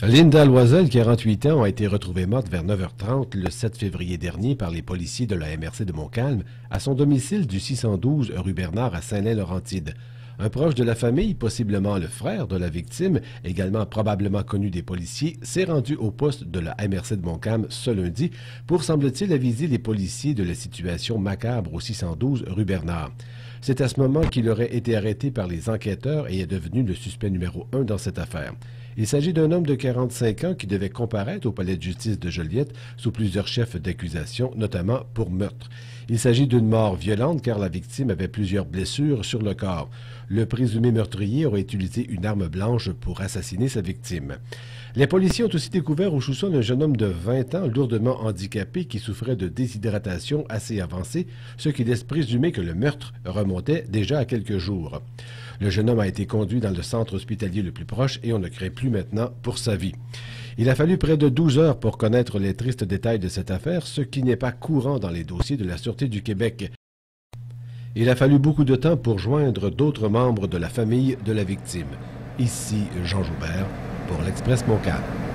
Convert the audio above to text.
Linda Loisel, 48 ans, a été retrouvée morte vers 9h30 le 7 février dernier par les policiers de la MRC de Montcalm à son domicile du 612 rue Bernard à Saint-Lin-Laurentide. Un proche de la famille, possiblement le frère de la victime, également probablement connu des policiers, s'est rendu au poste de la MRC de Montcalm ce lundi pour, semble-t-il, aviser les policiers de la situation macabre au 612 rue Bernard. C'est à ce moment qu'il aurait été arrêté par les enquêteurs et est devenu le suspect numéro 1 dans cette affaire. Il s'agit d'un homme de 45 ans qui devait comparaître au palais de justice de Joliette sous plusieurs chefs d'accusation, notamment pour meurtre. Il s'agit d'une mort violente car la victime avait plusieurs blessures sur le corps. Le présumé meurtrier aurait utilisé une arme blanche pour assassiner sa victime. Les policiers ont aussi découvert au sous-sol un jeune homme de 20 ans lourdement handicapé qui souffrait de déshydratation assez avancée, ce qui laisse présumer que le meurtre remontait déjà à quelques jours. Le jeune homme a été conduit dans le centre hospitalier le plus proche et on ne craint plus maintenant pour sa vie. Il a fallu près de 12 heures pour connaître les tristes détails de cette affaire, ce qui n'est pas courant dans les dossiers de la Sûreté du Québec. Il a fallu beaucoup de temps pour joindre d'autres membres de la famille de la victime. Ici Jean Joubert pour l'Express Montcalm.